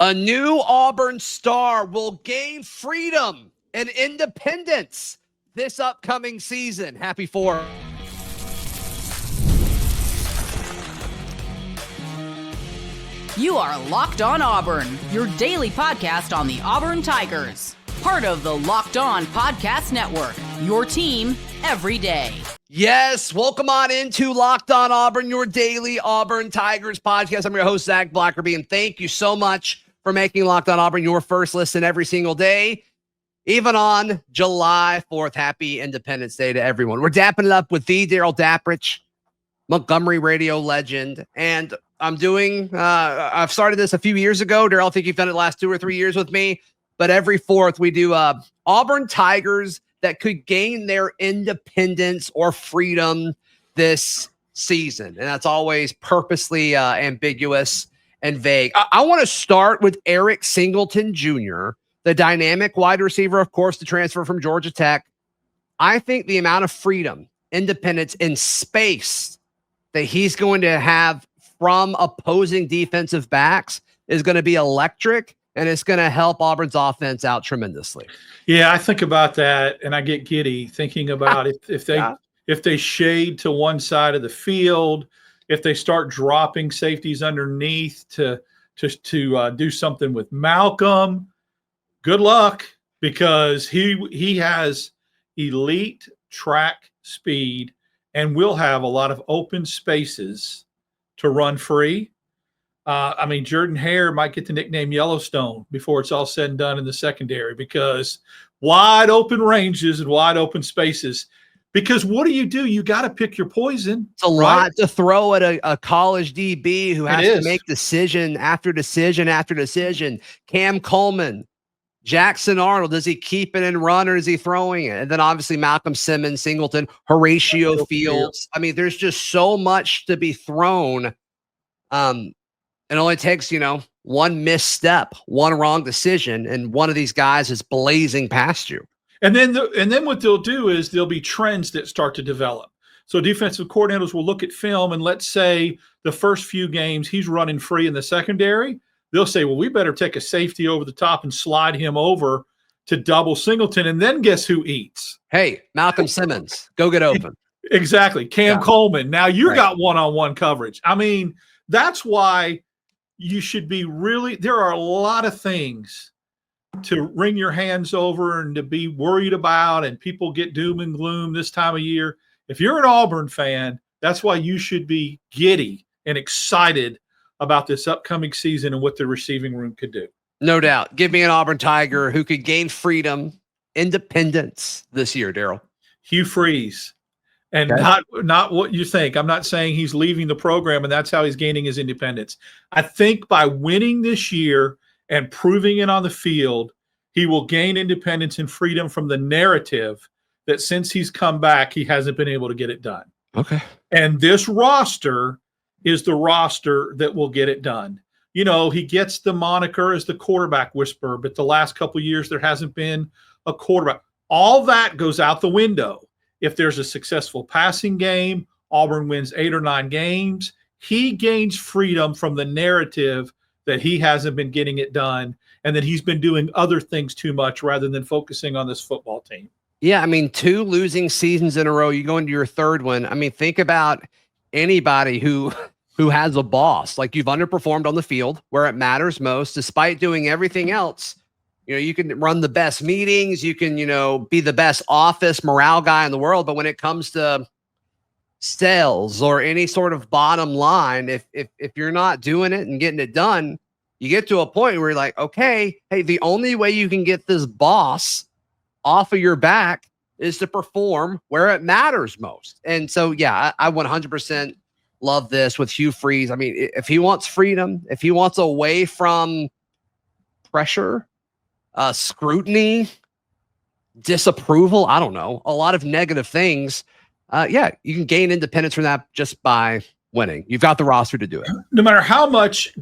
A new Auburn star will gain freedom and independence this upcoming season. Happy 4th. You are Locked On Auburn, your daily podcast on the Auburn Tigers. Part of the Locked On Podcast Network, your team every day. Yes, welcome on into Locked On Auburn, your daily Auburn Tigers podcast. I'm your host, Zac Blackerby, and thank you so much for making Locked On Auburn your first listen every single day, even on July 4th. Happy Independence Day to everyone. We're dapping it up with the Darrell Dapprich, Montgomery radio legend, and I'm doing, I've started this a few years ago. Derell, I think you've done it the last 2 or 3 years with me, but every 4th we do Auburn Tigers that could gain their independence or freedom this season. And that's always purposely ambiguous and vague. I want to start with Eric Singleton Jr., the dynamic wide receiver, of course, the transfer from Georgia Tech. I think the amount of freedom, independence, and space that he's going to have from opposing defensive backs is going to be electric, and it's going to help Auburn's offense out tremendously. Yeah, I think about that, and I get giddy thinking about if they shade to one side of the field, if they start dropping safeties underneath to do something with Malcolm. Good luck, because he has elite track speed and will have a lot of open spaces to run free. Jordan Hare might get the nickname Yellowstone before it's all said and done in the secondary, because wide open ranges and wide open spaces. Because what do? You got to pick your poison. It's a lot to throw at a college DB who has to make decision after decision after decision. Cam Coleman, Jackson Arnold, does he keep it and run, or is he throwing it? And then obviously Malcolm Simmons, Singleton, Horatio Fields. I mean, there's just so much to be thrown. It only takes, one misstep, one wrong decision, and one of these guys is blazing past you. And then what they'll do is there'll be trends that start to develop. So defensive coordinators will look at film, and let's say the first few games he's running free in the secondary. They'll say, well, we better take a safety over the top and slide him over to double Singleton. And then guess who eats? Hey, Malcolm Simmons, go get open. Exactly. Cam Coleman. Now got one-on-one coverage. I mean, that's why you should be there are a lot of things to wring your hands over and to be worried about, and people get doom and gloom this time of year. If you're an Auburn fan, that's why you should be giddy and excited about this upcoming season and what the receiving room could do. No doubt. Give me an Auburn Tiger who could gain freedom, independence this year, Derell. Hugh Freeze. And not what you think. I'm not saying he's leaving the program and that's how he's gaining his independence. I think by winning this year and proving it on the field, he will gain independence and freedom from the narrative that since he's come back, he hasn't been able to get it done. Okay. And this roster is the roster that will get it done. He gets the moniker as the quarterback whisperer, but the last couple of years there hasn't been a quarterback. All that goes out the window. If there's a successful passing game, Auburn wins 8 or 9 games, he gains freedom from the narrative that he hasn't been getting it done and that he's been doing other things too much rather than focusing on this football team. Yeah, 2 losing seasons in a row. You go into your third one. Think about anybody who has a boss. Like, you've underperformed on the field where it matters most, despite doing everything else. You can run the best meetings, you can, be the best office morale guy in the world, but when it comes to sales or any sort of bottom line, if you're not doing it and getting it done, you get to a point where you're like, okay, hey, the only way you can get this boss off of your back is to perform where it matters most. And so, yeah, I 100% love this with Hugh Freeze. If he wants freedom, if he wants away from pressure, scrutiny, disapproval, I don't know, a lot of negative things, you can gain independence from that just by winning. You've got the roster to do it. No matter how much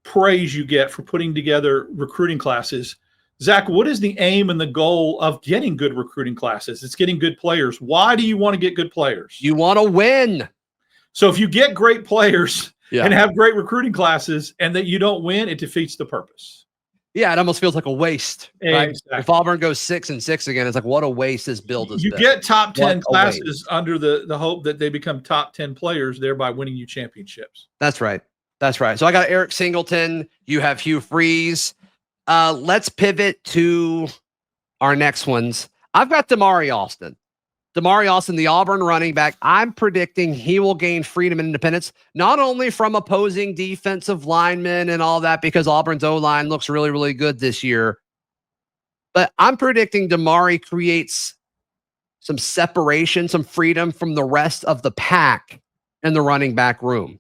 praise you get for putting together recruiting classes, Zac, what is the aim and the goal of getting good recruiting classes? It's getting good players. Why do you want to get good players? You want to win. So if you get great players and have great recruiting classes, and that you don't win, it defeats the purpose. Yeah, it almost feels like a waste. Right? Exactly. If Auburn goes 6-6 again, it's like, what a waste this build has You been. get top 10 classes under the hope that they become top 10 players, thereby winning you championships. That's right. That's right. So I got Eric Singleton. You have Hugh Freeze. Let's pivot to our next ones. I've got Damari Austin. Damari Austin, the Auburn running back. I'm predicting he will gain freedom and independence, not only from opposing defensive linemen and all that, because Auburn's O-line looks really, really good this year. But I'm predicting Damari creates some separation, some freedom from the rest of the pack in the running back room.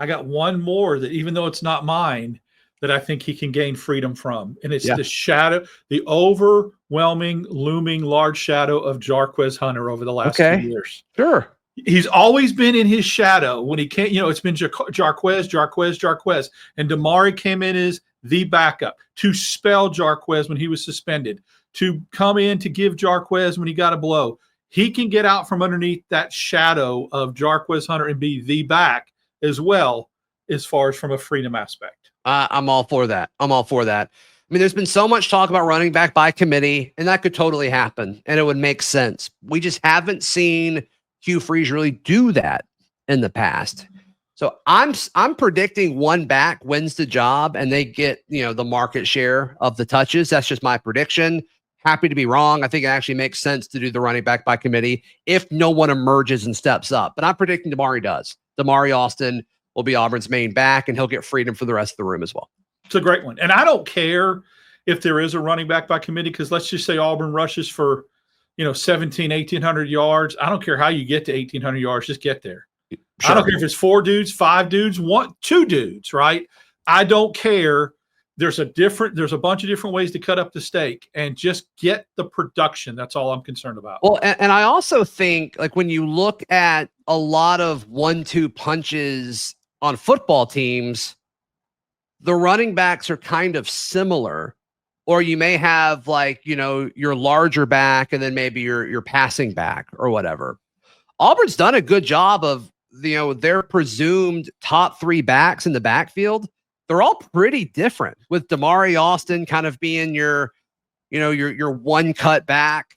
I got one more that, even though it's not mine, that I think he can gain freedom from. And it's the shadow, the overwhelming, looming large shadow of Jarquez Hunter over the last 2 years. Sure. He's always been in his shadow when he can't, it's been Jarquez. And Damari came in as the backup to spell Jarquez when he was suspended, to come in to give Jarquez when he got a blow. He can get out from underneath that shadow of Jarquez Hunter and be the back as well, as far as from a freedom aspect. I'm all for that. I mean, there's been so much talk about running back by committee, and that could totally happen, and it would make sense. We just haven't seen Hugh Freeze really do that in the past. So I'm predicting one back wins the job, and they get the market share of the touches. That's just my prediction. Happy to be wrong. I think it actually makes sense to do the running back by committee if no one emerges and steps up. But I'm predicting Damari does. Damari Austin will be Auburn's main back, and he'll get freedom for the rest of the room as well. It's a great one. And I don't care if there is a running back by committee, because let's just say Auburn rushes for, 1,800 yards. I don't care how you get to 1,800 yards. Just get there. Sure. I don't care if it's 4 dudes, 5 dudes, 2 dudes, right? I don't care. There's a bunch of different ways to cut up the steak, and just get the production. That's all I'm concerned about. Well, and I also think, like, when you look at a lot of 1-2 punches on football teams, the running backs are kind of similar, or you may have your larger back and then maybe your passing back or whatever. Auburn's done a good job of, their presumed top 3 backs in the backfield. They're all pretty different, with Damari Austin kind of being your one cut back.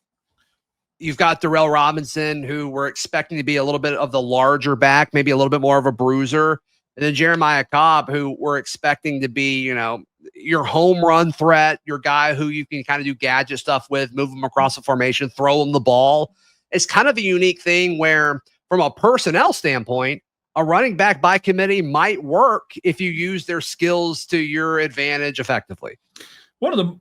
You've got Darrell Robinson, who we're expecting to be a little bit of the larger back, maybe a little bit more of a bruiser. And then Jeremiah Cobb, who we're expecting to be, your home run threat, your guy who you can kind of do gadget stuff with, move him across the formation, throw him the ball. It's kind of a unique thing where, from a personnel standpoint, a running back by committee might work if you use their skills to your advantage effectively. Some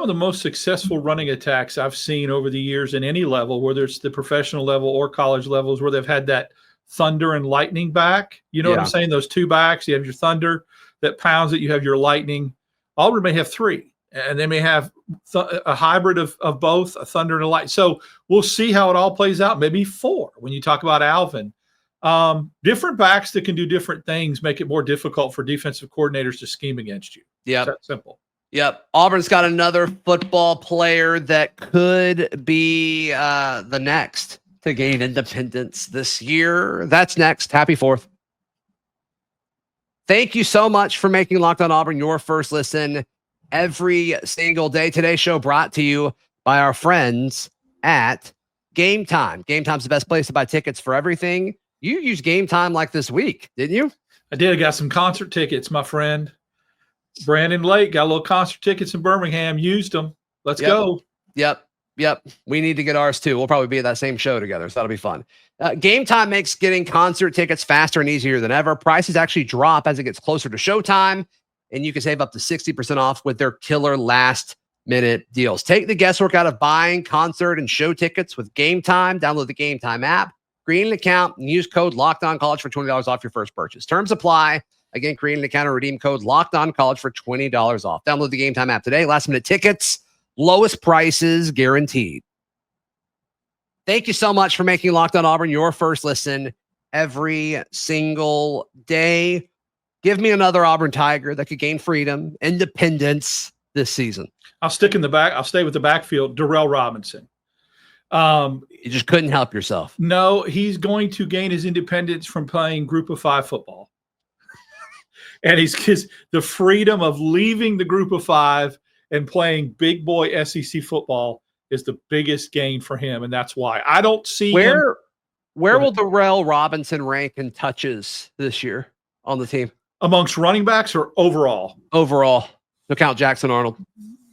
of the most successful running attacks I've seen over the years in any level, whether it's the professional level or college levels, where they've had that thunder and lightning back. You know what I'm saying? Those 2 backs. You have your thunder that pounds it. You have your lightning. Auburn may have 3, and they may have a hybrid of both, a thunder and a light. So we'll see how it all plays out. Maybe 4 when you talk about Alvin. Different backs that can do different things make it more difficult for defensive coordinators to scheme against you. Yeah, that's simple. Yep. Auburn's got another football player that could be the next to gain independence this year. That's next. Happy 4th. Thank you so much for making Locked On Auburn your first listen every single day. Today's show brought to you by our friends at Game Time. Game Time's the best place to buy tickets for everything. You used Game Time like this week, didn't you? I did. I got some concert tickets, my friend. Brandon Lake got a little concert tickets in Birmingham. Used them. Let's go. Yep. We need to get ours too. We'll probably be at that same show together, so that'll be fun. Game Time makes getting concert tickets faster and easier than ever. Prices actually drop as it gets closer to showtime, and you can save up to 60% off with their killer last-minute deals. Take the guesswork out of buying concert and show tickets with Game Time. Download the Game Time app, create an account, and use code LOCKEDONCollege for $20 off your first purchase. Terms apply. Again, create an account and redeem code LOCKEDONCollege for $20 off. Download the Game Time app today. Last-minute tickets, lowest prices guaranteed. Thank you so much for making Locked On Auburn your first listen every single day. Give me another Auburn Tiger that could gain freedom, independence this season. I'll stick in the back. I'll stay with the backfield. Darrell Robinson. You just couldn't help yourself. No, he's going to gain his independence from playing group of 5 football. And the freedom of leaving the group of 5 and playing big boy SEC football is the biggest gain for him. And that's why I don't see him. Where will Darrell Robinson rank in touches this year on the team? Amongst running backs or overall? Overall. To count Jackson Arnold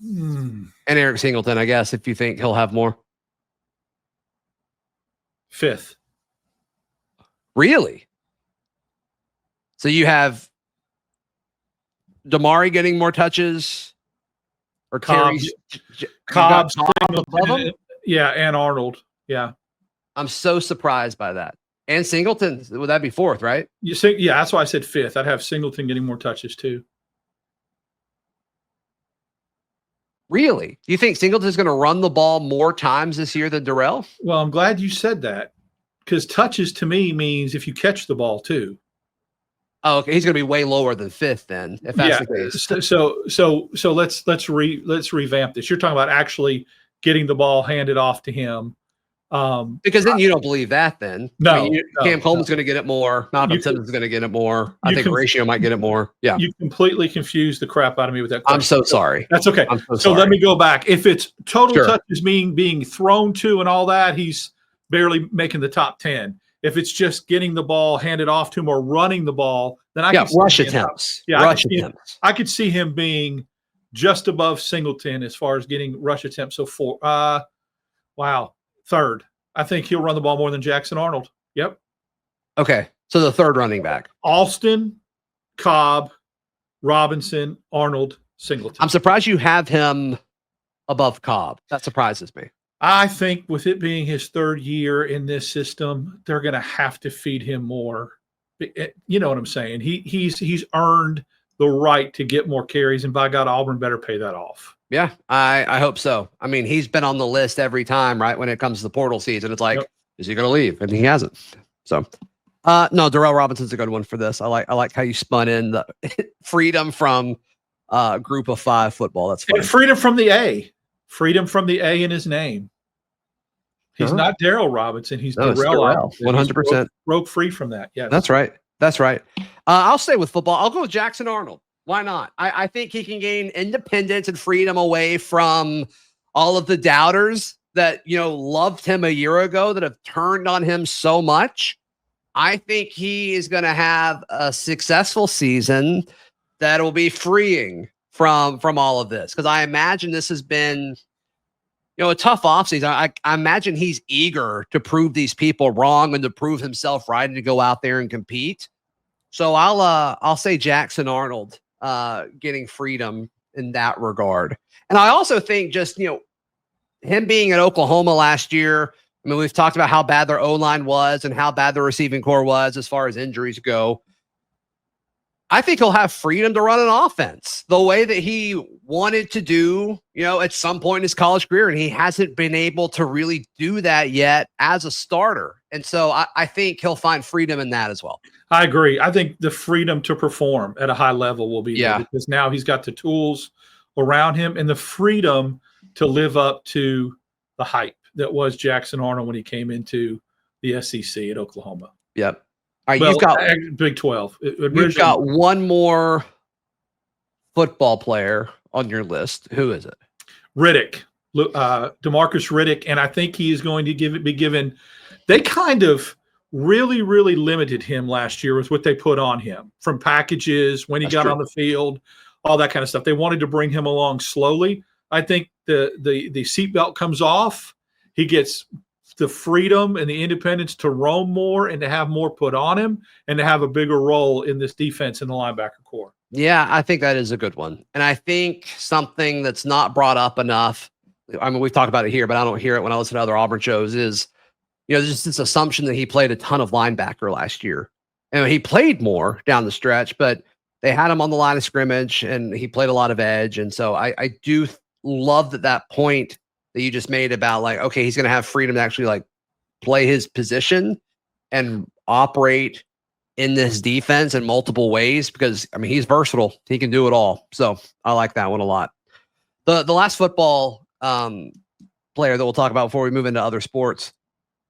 and Eric Singleton, I guess, if you think he'll have more. 5th. Really? So you have Damari getting more touches or carries? Cobb's above him? Yeah, and Arnold. Yeah. I'm so surprised by that. And Singleton, would that be 4th, right? Yeah, that's why I said 5th. I'd have Singleton getting more touches too. Really? Do you think Singleton's going to run the ball more times this year than Derell? Well, I'm glad you said that, because touches to me means if you catch the ball too. Oh, okay. He's going to be way lower than 5th then, if that's the case. So let's revamp this. You're talking about actually getting the ball handed off to him. Because then you don't believe that then. No. Cam Coleman's going to get it more. Malcolm Simmons is going to get it more. I think Ratio might get it more. Yeah. You completely confused the crap out of me with that question. I'm so sorry. That's okay. So let me go back. If it's total touches being thrown to and all that, he's barely making the top 10. If it's just getting the ball handed off to him or running the ball, then I can rush attempts. I could see him being just above Singleton as far as getting rush attempts. So 4. Wow. 3rd. I think he'll run the ball more than Jackson Arnold. Yep. Okay. So the 3rd running back. Austin, Cobb, Robinson, Arnold, Singleton. I'm surprised you have him above Cobb. That surprises me. I think with it being his 3rd year in this system, they're going to have to feed him more. You know what I'm saying? He's earned the right to get more carries, and by God, Auburn better pay that off. Yeah, I hope so. I mean, he's been on the list every time, right? When it comes to the portal season, it's like, is he going to leave? And he hasn't. So, no, Darrell Robinson's a good one for this. I like how you spun in the freedom from group of 5 football. That's fine. And freedom from the A. Freedom from the A in his name. He's not Darrell Robinson. He's Derell. 100%. Broke free from that. Yeah, that's right. That's right. I'll stay with football. I'll go with Jackson Arnold. Why not? I think he can gain independence and freedom away from all of the doubters that, loved him a year ago, that have turned on him so much. I think he is going to have a successful season that will be freeing from all of this. Because I imagine this has been, a tough offseason. I imagine he's eager to prove these people wrong and to prove himself right and to go out there and compete. So I'll say Jackson Arnold getting freedom in that regard. And I also think just, him being at Oklahoma last year, I mean, we've talked about how bad their O-line was and how bad the receiving core was as far as injuries go. I think he'll have freedom to run an offense the way that he wanted to do, at some point in his college career. And he hasn't been able to really do that yet as a starter. And so I think he'll find freedom in that as well. I agree. I think the freedom to perform at a high level will be there, because now he's got the tools around him and the freedom to live up to the hype that was Jackson Arnold when he came into the SEC at Oklahoma. Yep. All right, you've got Big 12. You've got one more football player on your list. Who is it? Riddick, DeMarcus Riddick, and I think he is going to be given. They kind of really, really limited him last year with what they put on him, from packages, when he got on the field, all that kind of stuff. They wanted to bring him along slowly. I think the seatbelt comes off. He gets the freedom and the independence to roam more and to have more put on him and to have a bigger role in this defense in the linebacker core. Yeah, I think that is a good one. And I think something that's not brought up enough, I mean, we've talked about it here, but I don't hear it when I listen to other Auburn shows, is, there's just this assumption that he played a ton of linebacker last year. And he played more down the stretch, but they had him on the line of scrimmage and he played a lot of edge. And so I do love that point that you just made about, like, okay, he's going to have freedom to actually, like, play his position and operate in this defense in multiple ways, because, I mean, he's versatile. He can do it all. So I like that one a lot. The last football player that we'll talk about before we move into other sports.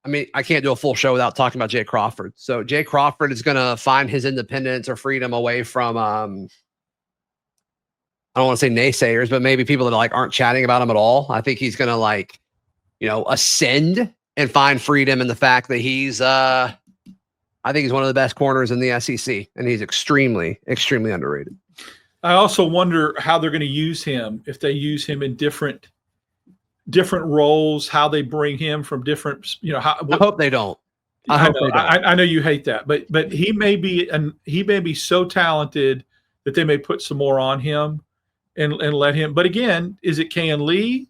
I mean, I can't do a full show without talking about Jay Crawford. So Jay Crawford is going to find his independence or freedom away from, I don't want to say naysayers, but maybe people that like aren't chatting about him at all. I think he's going to like, ascend and find freedom in the fact that he's, I think he's one of the best corners in the SEC, and he's extremely, extremely underrated. I also wonder how they're going to use him, if they use him in different roles, how they bring him from different, I hope they don't. I know you hate that, but he may be so talented that they may put some more on him and let him. But again, is it Can Lee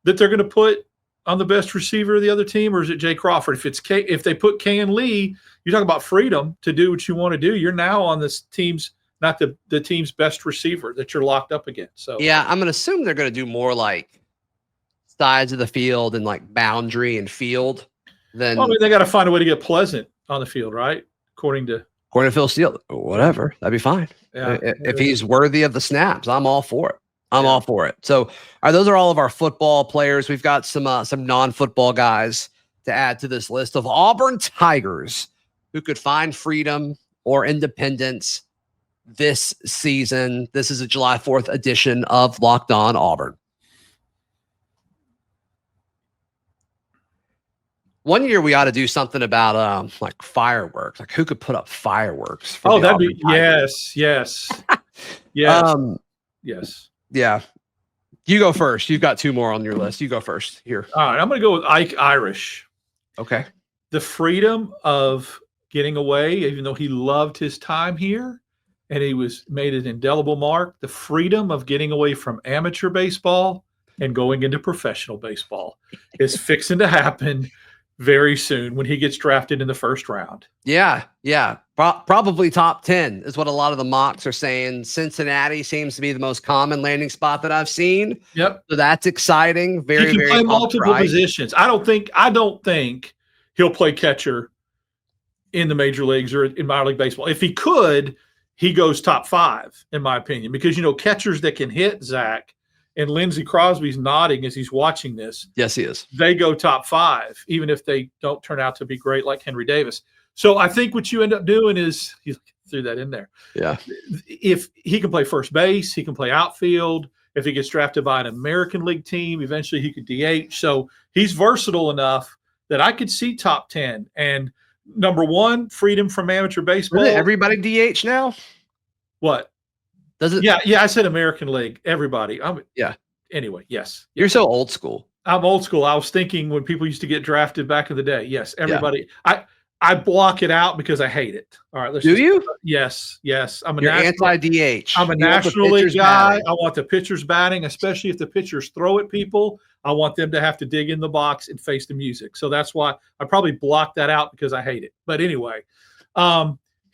that they're going to put on the best receiver of the other team, or is it Jay Crawford? If they put Can Lee, you talk about freedom to do what you want to do. You're now on this team's, not the team's best receiver that you're locked up against. So yeah, I'm going to assume they're going to do more like sides of the field and like boundary and field. Then they got to find a way to get Pleasant on the field, right? According to Phil Steele, whatever, that'd be fine. Yeah, if he's worthy of the snaps, I'm all for it. All for it. So those are all of our football players. We've got some non-football guys to add to this list of Auburn Tigers who could find freedom or independence this season. This is a July 4th edition of Locked On Auburn. One year we ought to do something about like fireworks. Like who could put up fireworks? For that'd be yes. Yes. Yeah. You go first. You've got two more on your list. You go first here. All right. I'm going to go with Ike Irish. Okay. The freedom of getting away, even though he loved his time here and he made an indelible mark, the freedom of getting away from amateur baseball and going into professional baseball is fixing to happen very soon when he gets drafted in the first round. Yeah. Probably top 10 is what a lot of the mocks are saying. Cincinnati seems to be the most common landing spot that I've seen. Yep. So that's exciting. He can play multiple positions. I don't think he'll play catcher in the major leagues or in minor league baseball. If he could, he goes top 5, in my opinion, because, catchers that can hit, Zach, and Lindsey Crosby's nodding as he's watching this. Yes, he is. They go top 5, even if they don't turn out to be great like Henry Davis. So I think what you end up doing is, he threw that in there. Yeah. If he can play first base, he can play outfield. If he gets drafted by an American League team, eventually he could DH. So he's versatile enough that I could see top 10. And number 1, freedom from amateur baseball. Really? Everybody DH now? What? Does it? Yeah. I said American League. Everybody. Anyway, yes. You're so old school. I'm old school. I was thinking when people used to get drafted back in the day. Yes, everybody. Yeah. I block it out because I hate it. All right. Do you? Yes. I'm You're anti-DH. I'm a National League guy. I want the pitchers batting, especially if the pitchers throw at people. I want them to have to dig in the box and face the music. So that's why I probably blocked that out because I hate it. But anyway,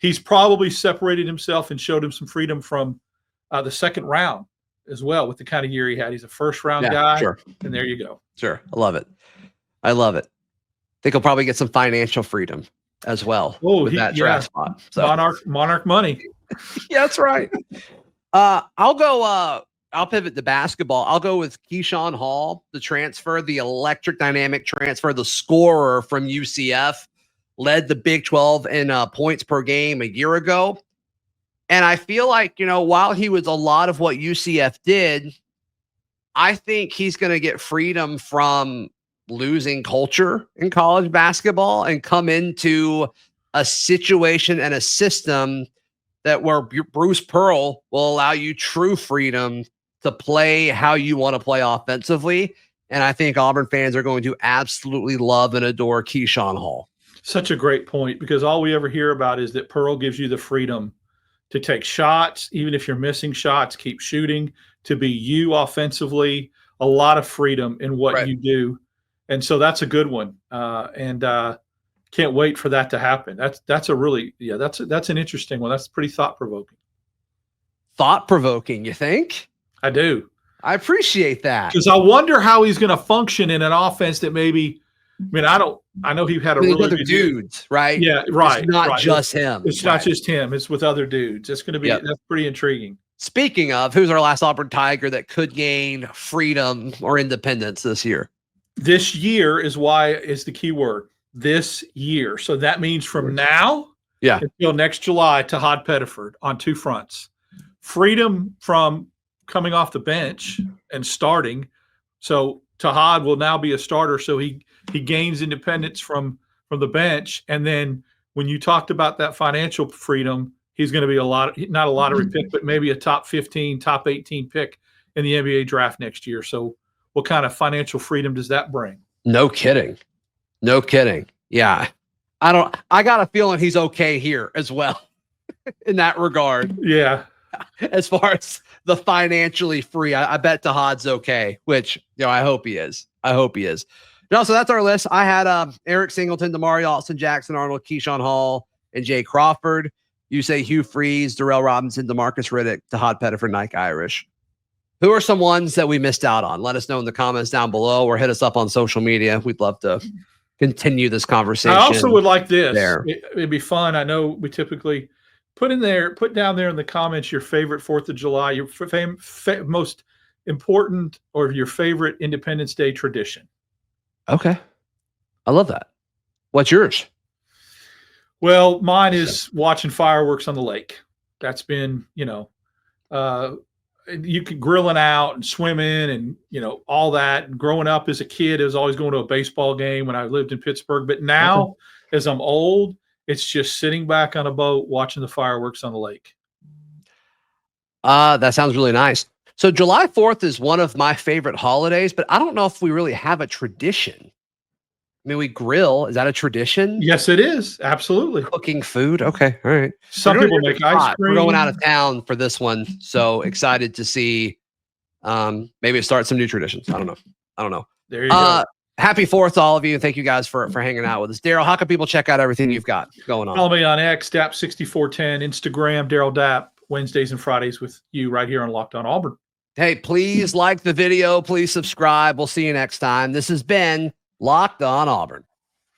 he's probably separated himself and showed him some freedom from the second round as well with the kind of year he had. He's a first round guy. Sure. And there you go. Sure. I love it. I think he'll probably get some financial freedom as well with that draft spot. So. Monarch money. Yeah, that's right. I'll pivot to basketball. I'll go with Keyshawn Hall, the electric dynamic transfer, the scorer from UCF, led the Big 12 in points per game a year ago. And I feel like, while he was a lot of what UCF did, I think he's going to get freedom from losing culture in college basketball and come into a situation and a system where Bruce Pearl will allow you true freedom to play how you want to play offensively. And I think Auburn fans are going to absolutely love and adore Keyshawn Hall. Such a great point, because all we ever hear about is that Pearl gives you the freedom to take shots, even if you're missing shots, keep shooting, to be you offensively, a lot of freedom in what you do. And so that's a good one. And can't wait for that to happen. That's a really, that's an interesting one. That's pretty thought-provoking. Thought-provoking, you think? I do. I appreciate that. Because I wonder how he's going to function in an offense that maybe, I know he had really other dudes, right? Yeah, right. It's not just him. It's not just him. It's with other dudes. It's going to be, that's pretty intriguing. Speaking of, who's our last Auburn Tiger that could gain freedom or independence this year? This year is the key word. This year. So that means from now until next July, Tahod Pettiford on two fronts. Freedom from coming off the bench and starting. So Tahod will now be a starter. So he gains independence from the bench. And then when you talked about that financial freedom, he's going to be not a lottery pick, but maybe a top 15, top 18 pick in the NBA draft next year. So what kind of financial freedom does that bring? No kidding. No kidding. Yeah. I got a feeling he's okay here as well in that regard. Yeah. As far as the financially free, I bet Tahod's okay, which, I hope he is. No, so that's our list. I had Eric Singleton, Damari Austin, Jackson Arnold, Keyshawn Hall, and Jay Crawford. You say Hugh Freeze, Darrell Robinson, DeMarcus Riddick, Tahod Pettiford, Nike Irish. Who are some ones that we missed out on? Let us know in the comments down below or hit us up on social media. We'd love to continue this conversation. I also would like this. It'd be fun. I know we typically put down there in the comments your favorite 4th of July, your most important or your favorite Independence Day tradition. Okay. I love that. What's yours? Well, mine is watching fireworks on the lake. That's been, you can grilling out and swimming and, all that. And growing up as a kid, I was always going to a baseball game when I lived in Pittsburgh. But now, as I'm old, it's just sitting back on a boat watching the fireworks on the lake. That sounds really nice. So July 4th is one of my favorite holidays, but I don't know if we really have a tradition. I mean, we grill. Is that a tradition? Yes, it is. Absolutely. Cooking food. Okay. All right. Some people make ice cream. We're going out of town for this one. So excited to see maybe start some new traditions. I don't know. There you go. Happy 4th to all of you. Thank you guys for hanging out with us. Darrell, how can people check out everything you've got going on? Follow me on X, Dap6410, Instagram, Darrell Dapp, Wednesdays and Fridays with you right here on Locked On Auburn. Hey, please like the video. Please subscribe. We'll see you next time. This has been Locked On Auburn.